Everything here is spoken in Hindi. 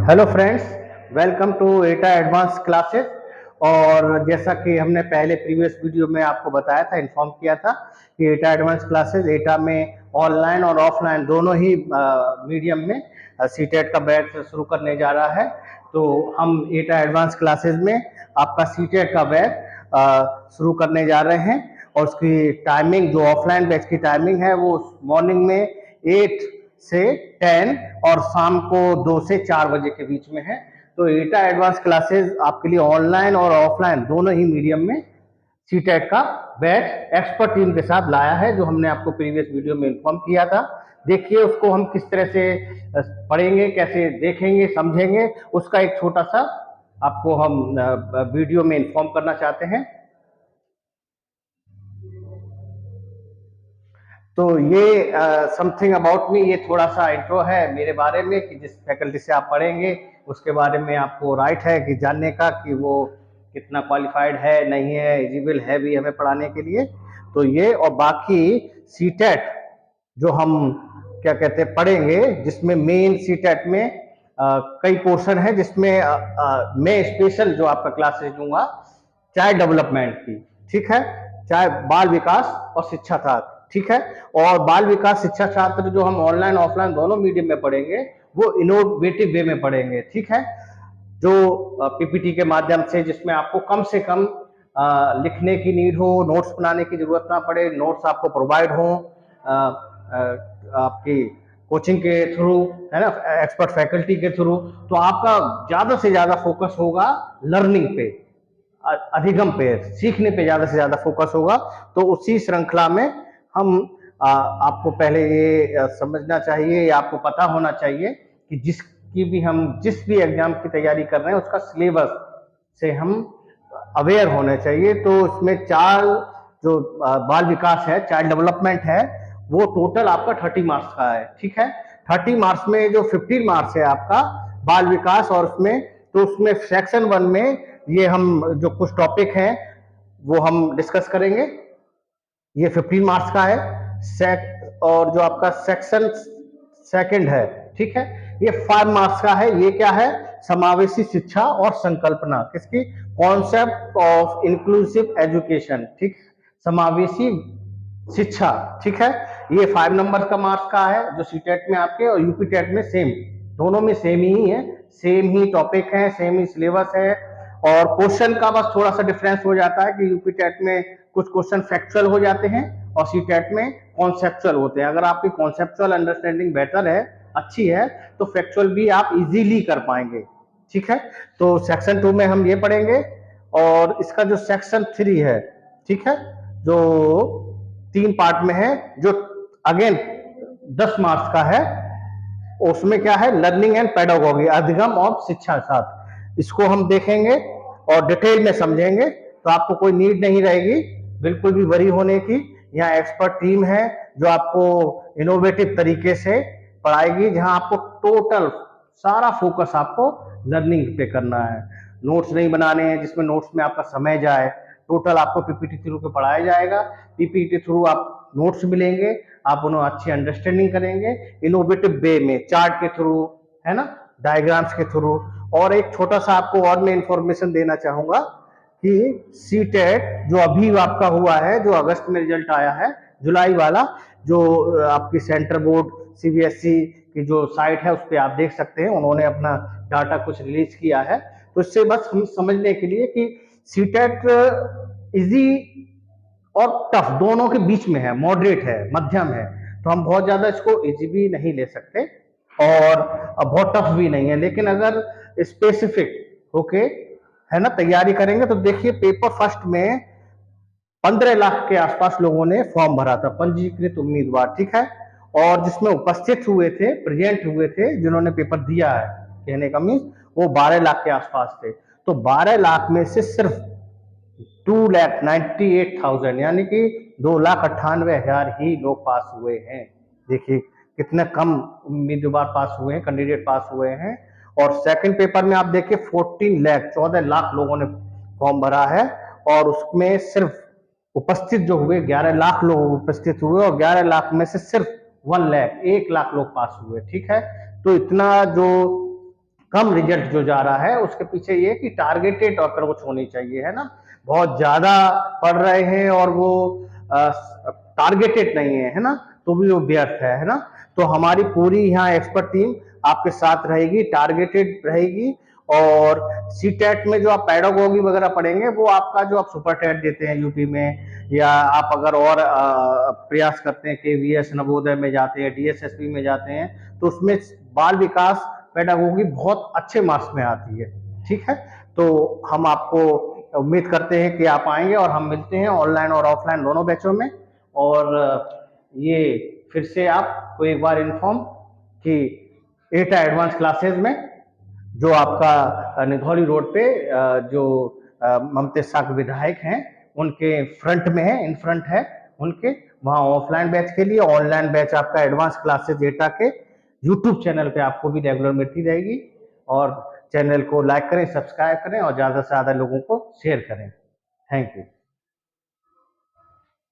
Hello friends, welcome to Etah advance classes. और जैसा कि हमने पहले प्रीवियस वीडियो में आपको बताया था, इन्फॉर्म किया था कि एटा एडवांस क्लासेस एटा में ऑनलाइन और ऑफलाइन दोनों ही मीडियम में सीटेट का बैच शुरू करने जा रहा है। तो हम एटा एडवांस क्लासेस में आपका सीटेट का बैच शुरू करने जा रहे हैं। और उसकी टाइमिंग, जो ऑफलाइन बैच की टाइमिंग है, वो मॉर्निंग में 8 से 10 और शाम को 2 से 4 बजे के बीच में है। तो एटा एडवांस क्लासेस आपके लिए ऑनलाइन और ऑफलाइन दोनों ही मीडियम में सीटेट का बैच एक्सपर्ट टीम के साथ लाया है, जो हमने आपको प्रीवियस वीडियो में इन्फॉर्म किया था। देखिए उसको हम किस तरह से पढ़ेंगे, कैसे देखेंगे, समझेंगे, उसका एक छोटा सा आपको हम वीडियो में इन्फॉर्म करना चाहते हैं। तो ये समथिंग अबाउट मी, ये थोड़ा सा इंट्रो है मेरे बारे में कि जिस फैकल्टी से आप पढ़ेंगे उसके बारे में आपको राइट है कि जानने का कि वो कितना क्वालिफाइड है, नहीं है, एलिजिबल है भी हमें पढ़ाने के लिए। तो ये और बाकी सीटेट जो हम क्या कहते हैं पढ़ेंगे, जिसमें मेन सीटेट में कई पोर्शन है, जिसमें मैं स्पेशल जो आपका क्लासेस दूंगा चाइल्ड डेवलपमेंट की, ठीक है, चाहे बाल विकास और शिक्षा छात्र, ठीक है। और बाल विकास शिक्षा छात्र जो हम ऑनलाइन ऑफलाइन दोनों मीडियम में पढ़ेंगे वो इनोवेटिव वे में पढ़ेंगे, ठीक है। जो पीपीटी के माध्यम से, जिसमें आपको कम से कम लिखने की नीड हो, नोट्स बनाने की जरूरत ना पड़े, नोट्स आपको प्रोवाइड हो आपकी कोचिंग के थ्रू, है ना, एक्सपर्ट फैकल्टी के थ्रू। तो आपका ज्यादा से ज्यादा फोकस होगा लर्निंग पे, अधिगम पे, सीखने पे ज्यादा से ज्यादा फोकस होगा। तो उसी श्रृंखला में हम आपको पहले ये समझना चाहिए या आपको पता होना चाहिए कि जिस भी एग्जाम की तैयारी कर रहे हैं उसका सिलेबस से हम अवेयर होने चाहिए। तो उसमें जो बाल विकास है, चाइल्ड डेवलपमेंट है, वो टोटल आपका 30 मार्क्स का है, ठीक है। 30 मार्क्स में जो 15 मार्क्स है आपका बाल विकास, और उसमें सेक्शन 1 में ये हम जो कुछ टॉपिक हैं वो हम डिस्कस करेंगे। ये 15 मार्क्स का है। और जो आपका सेक्शन सेकंड है, ठीक है, ये 5 मार्क्स का है। ये क्या है? समावेशी शिक्षा और संकल्पना किसकी? कॉन्सेप्ट ऑफ इंक्लूसिव एजुकेशन, ठीक, समावेशी शिक्षा, ठीक है। ये 5 नंबर का मार्क्स का है, जो सीटेट में आपके और यूपी टेट में सेम, दोनों में सेम ही है, सेम ही टॉपिक है, सेम ही सिलेबस है। और क्वेश्चन का बस थोड़ा सा डिफरेंस हो जाता है कि यूपी टेट में कुछ क्वेश्चन फैक्चुअल हो जाते हैं और सीटेट में कॉन्सेप्चुअल होते हैं। अगर आपकी कॉन्सेप्चुअल अंडरस्टैंडिंग बेटर है, अच्छी है, तो फैक्चुअल भी आप इजीली कर पाएंगे, ठीक है। तो सेक्शन 2 में हम ये पढ़ेंगे। और इसका जो सेक्शन 3 है, ठीक है, जो 3 पार्ट में है, जो अगेन 10 मार्क्स का है, उसमें क्या है? लर्निंग एंड पेडागोगी, अधिगम और शिक्षा शास्त्र, इसको हम देखेंगे और डिटेल में समझेंगे। तो आपको कोई नीड नहीं रहेगी बिल्कुल भी वरी होने की। यहाँ एक्सपर्ट टीम है जो आपको इनोवेटिव तरीके से पढ़ाएगी, जहां आपको टोटल सारा फोकस आपको लर्निंग पे करना है। नोट्स नहीं बनाने हैं जिसमें नोट्स में आपका समय जाए। टोटल आपको पीपीटी थ्रू पे पढ़ाया जाएगा। पीपीटी थ्रू आप नोट्स मिलेंगे, आप उन्हें अच्छी अंडरस्टैंडिंग करेंगे इनोवेटिव वे में, चार्ट के थ्रू, है ना, डायग्राम्स के थ्रू। और एक छोटा सा आपको और मैं इंफॉर्मेशन देना चाहूंगा कि सीटेट जो अभी आपका हुआ है, जो अगस्त में रिजल्ट आया है, जुलाई वाला, जो आपकी सेंटर बोर्ड सीबीएसई की जो साइट है उस पर आप देख सकते हैं, उन्होंने अपना डाटा कुछ रिलीज किया है। तो इससे बस हम समझने के लिए कि सीटेट इजी और टफ दोनों के बीच में है, मॉडरेट है, मध्यम है। तो हम बहुत ज्यादा इसको इजी भी नहीं ले सकते और बहुत टफ भी नहीं है। लेकिन अगर स्पेसिफिक होके, है ना, तैयारी करेंगे तो देखिए पेपर फर्स्ट में 15 लाख के आसपास लोगों ने फॉर्म भरा था, पंजीकृत उम्मीदवार, ठीक है। और जिसमें उपस्थित हुए थे, प्रेजेंट हुए थे, जिन्होंने पेपर दिया है, कहने का मीन्स वो 12 लाख के आसपास थे। तो 12 लाख में से सिर्फ 2,98,000 यानी कि 2,98,000 ही लोग पास हुए हैं। देखिए कितने कम उम्मीदवार पास हुए हैं, कैंडिडेट पास हुए हैं। और सेकंड पेपर में आप देखिए 14 लाख लोगों ने फॉर्म भरा है, और उसमें सिर्फ उपस्थित जो हुए 11 लाख लोग उपस्थित हुए, और 11 लाख में से सिर्फ 1 लाख लोग पास हुए, ठीक है। तो इतना जो कम रिजल्ट जो जा रहा है उसके पीछे ये कि टारगेटेड अप्रोच होनी चाहिए, है ना। बहुत ज्यादा पढ़ रहे हैं और वो टारगेटेड नहीं है ना, तो भी वो व्यर्थ है ना। तो हमारी पूरी यहाँ एक्सपर्ट टीम आपके साथ रहेगी, टारगेटेड रहेगी। और सी टेट में जो आप पैडागोगी वगैरह पढ़ेंगे वो आपका जो आप सुपर टेट देते हैं यूपी में, या आप अगर और प्रयास करते हैं केवीएस नवोदय में जाते हैं, डीएसएसबी में जाते हैं, तो उसमें बाल विकास पेडागोगी बहुत अच्छे मार्क्स में आती है। ठीक है, तो हम आपको उम्मीद करते हैं कि आप आएंगे और हम मिलते हैं ऑनलाइन और ऑफलाइन दोनों बैचों में। और ये फिर से आपको एक बार इन्फॉर्म कि एटा एडवांस क्लासेस में जो आपका निधौली रोड पे जो ममतेज साग विधायक हैं उनके फ्रंट में है, इन फ्रंट है उनके, वहाँ ऑफलाइन बैच के लिए, ऑनलाइन बैच आपका एडवांस क्लासेस एटा के यूट्यूब चैनल पे आपको भी रेगुलर मिलती रहेगी। और चैनल को लाइक करें, सब्सक्राइब करें और ज़्यादा से ज़्यादा लोगों को शेयर करें। Thank you.